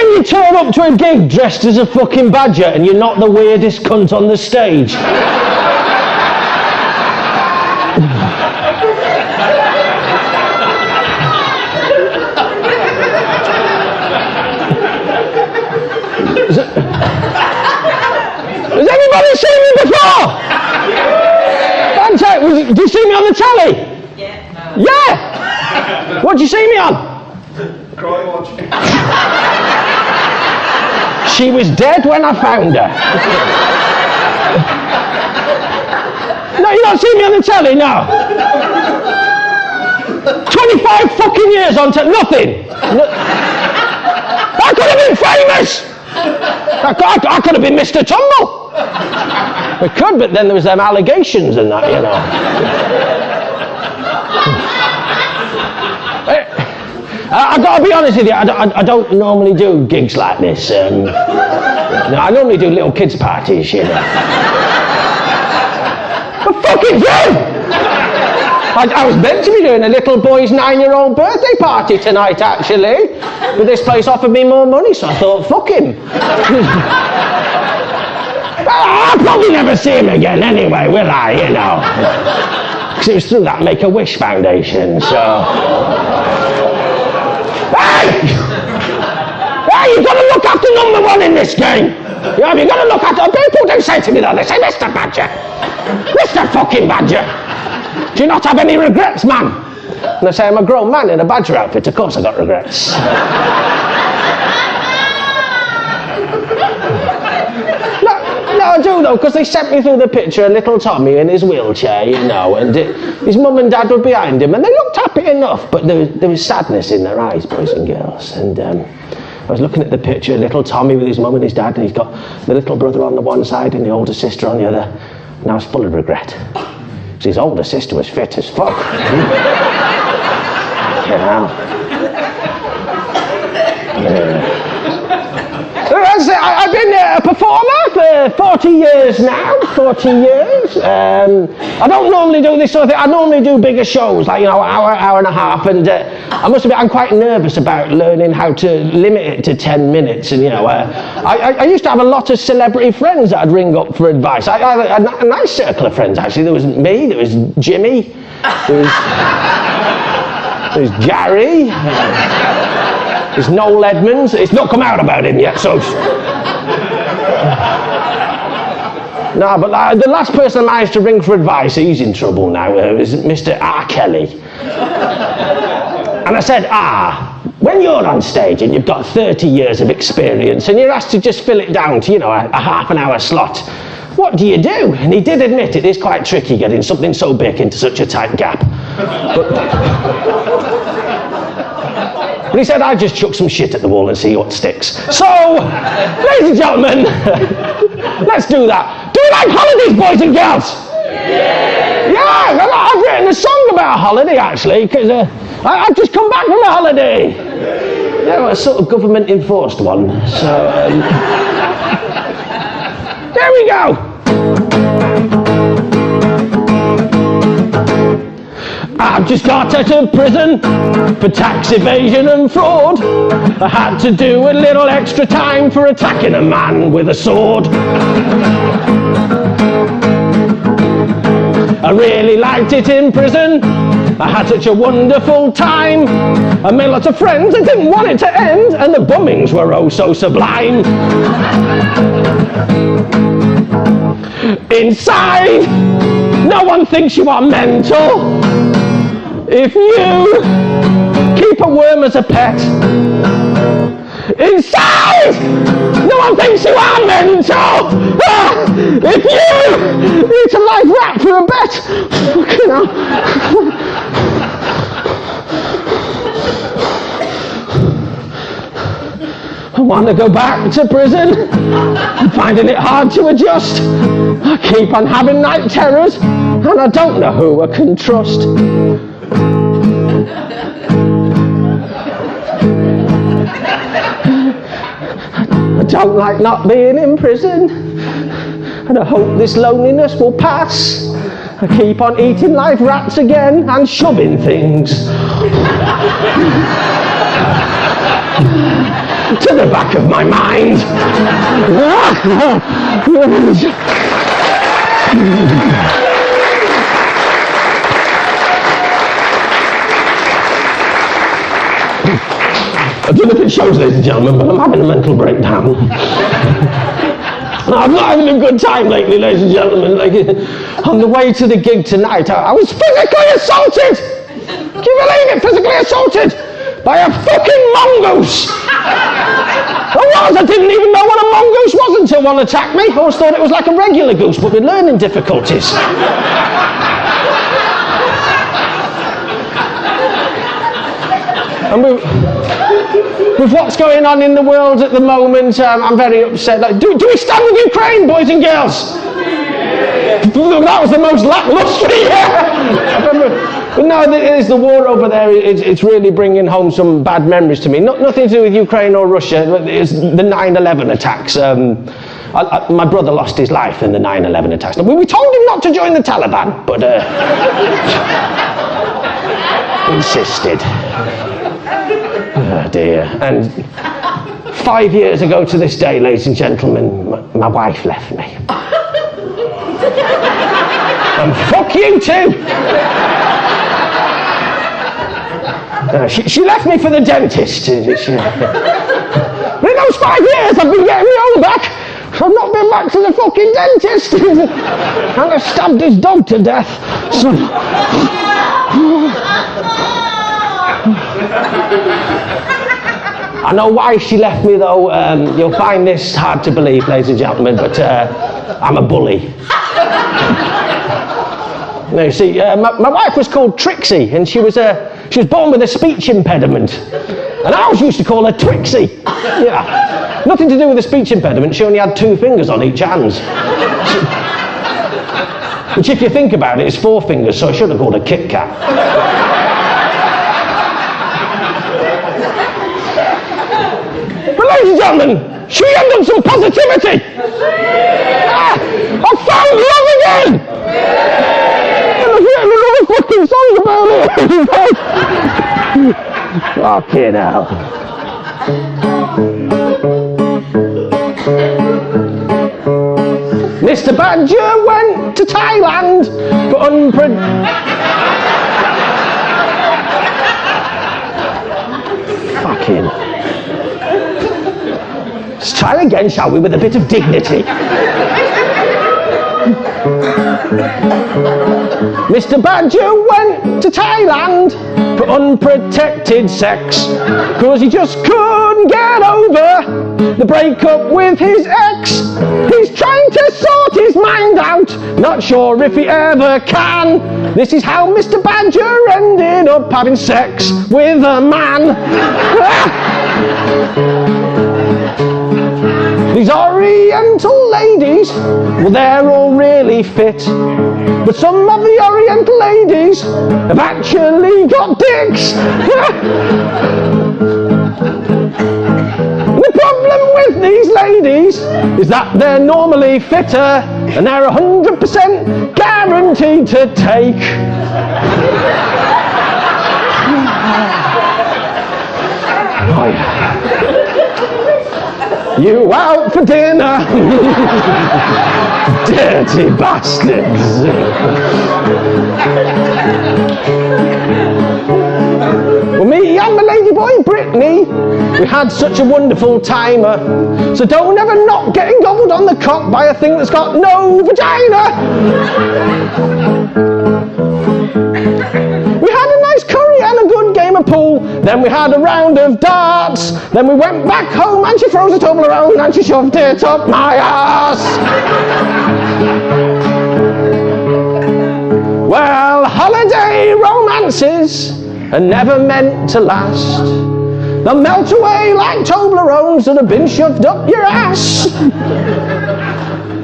when you turn up to a gig dressed as a fucking badger and you're not the weirdest cunt on the stage? Has anybody seen me before? Fantastic. Did you see me on the telly? Yeah. Yeah! What'd you see me on? Cry watch. She was dead when I found her. No, you don't see me on the telly, no. 25 fucking years on nothing. I could have been famous. I could have been Mr. Tumble. I could, but then there was them allegations and that, you know. I've got to be honest with you, I don't normally do gigs like this. No, I normally do little kids' parties, you know. But fucking do! I was meant to be doing a little boy's 9-year-old birthday party tonight, actually. But this place offered me more money, so I thought, fuck him. I'll probably never see him again anyway, will I, you know? Because it was through that Make-A-Wish Foundation, so... Hey! Hey, you've got to look after number one in this game. You know, you've got to look after... People do say to me though, they say, Mr. Badger. Mr. fucking Badger. Do you not have any regrets, man? And I say, I'm a grown man in a badger outfit, of course I got regrets. No, I do though, because they sent me through the picture of little Tommy in his wheelchair, you know, and his mum and dad were behind him, and they looked happy enough, but there was sadness in their eyes, boys and girls. And I was looking at the picture of little Tommy with his mum and his dad, and he's got the little brother on the one side and the older sister on the other, and I was full of regret. Because his older sister was fit as fuck. You know. Yeah. I've been a performer for 40 years now, 40 years. I don't normally do this sort of thing. I normally do bigger shows, like, you know, hour and a half, and I must admit I'm quite nervous about learning how to limit it to 10 minutes. And, you know, I used to have a lot of celebrity friends that I'd ring up for advice. I had a nice circle of friends, actually. There was me, there was Jimmy, there was Gary. There's Noel Edmonds. It's not come out about him yet, so... No, but the last person I managed to ring for advice, he's in trouble now, is Mr. R. Kelly. And I said, when you're on stage and you've got 30 years of experience and you're asked to just fill it down to, you know, a half-an-hour slot, what do you do? And he did admit it is quite tricky getting something so big into such a tight gap. But he said, I'd just chuck some shit at the wall and see what sticks. So, ladies and gentlemen, let's do that. Do you like holidays, boys and girls? Yeah, I've written a song about a holiday, actually, because I've just come back from a holiday. Yeah, well, a sort of government-enforced one. So, there we go. I've just got out of prison for tax evasion and fraud. I had to do a little extra time for attacking a man with a sword. I really liked it in prison. I had such a wonderful time. I made lots of friends. I didn't want it to end, and the bummings were oh so sublime. Inside, no one thinks you are mental. If you keep a worm as a pet, inside, no one thinks you are mental. If you eat a live rat for a bet, fucking hell. I want to go back to prison. I'm finding it hard to adjust. I keep on having night terrors, and I don't know who I can trust. I don't like not being in prison, and I hope this loneliness will pass. I keep on eating live rats again and shoving things. to the back of my mind. I don't know if it shows, ladies and gentlemen, but I'm having a mental breakdown. I'm not having a good time lately, ladies and gentlemen. Like, on the way to the gig tonight, I was physically assaulted! Can you believe it? Physically assaulted by a fucking mongoose! I didn't even know what a mongoose was until one attacked me. I always thought it was like a regular goose, but with learning difficulties. And with what's going on in the world at the moment, I'm very upset. Like, do we stand with Ukraine, boys and girls? That was the most lacklustre year. But no, it is the war over there. It's really bringing home some bad memories to me. Nothing to do with Ukraine or Russia. It's the 9/11 attacks. My brother lost his life in the 9/11 attacks. We told him not to join the Taliban, but insisted. Oh dear. And 5 years ago to this day, ladies and gentlemen, my wife left me. And fuck you too! She left me for the dentist. But in those 5 years, I've been getting my own back. I've not been back to the fucking dentist. And I stabbed his dog to death. So... I know why she left me though. You'll find this hard to believe, ladies and gentlemen, but I'm a bully. No, you see, my wife was called Trixie, and she was born with a speech impediment, and I always used to call her Twixie. Yeah, nothing to do with a speech impediment. She only had 2 fingers on each hand. Which, if you think about it, is 4 fingers, so I should have called her Kit Kat. Ladies and gentlemen, should we end on some positivity? I found love again! And I've written another fucking song about it! Fucking hell. Mr. Badger went to Thailand for Fucking... Let's try again, shall we, with a bit of dignity. Mr. Badger went to Thailand for unprotected sex, cause he just couldn't get over the breakup with his ex. He's trying to sort his mind out, not sure if he ever can. This is how Mr. Badger ended up having sex with a man. These Oriental ladies, well, they're all really fit. But some of the Oriental ladies have actually got dicks. The problem with these ladies is that they're normally fitter and they're 100% guaranteed to take. Oh, yeah. You out for dinner, dirty bastards. Well, me and my ladyboy Brittany, we had such a wonderful timer. So don't ever not get engulfed on the cock by a thing that's got no vagina. We had a nice curry and a good game of pool. Then we had a round of darts. Then we went back home and she froze a Toblerone and she shoved it up my ass. Well, holiday romances are never meant to last. They'll melt away like Toblerones that have been shoved up your ass.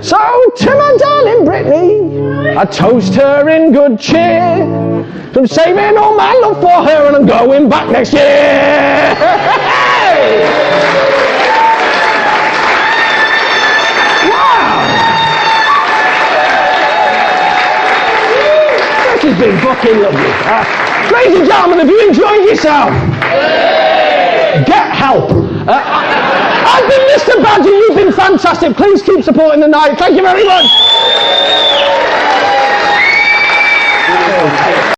So, to my darling Brittany, I toast her in good cheer. I'm saving all my love for her and I'm going back next year. Wow! This has been fucking lovely. Ladies and gentlemen, have you enjoyed yourself? Get help. I've been Mr. Badger. You've been fantastic. Please keep supporting the night. Thank you very much.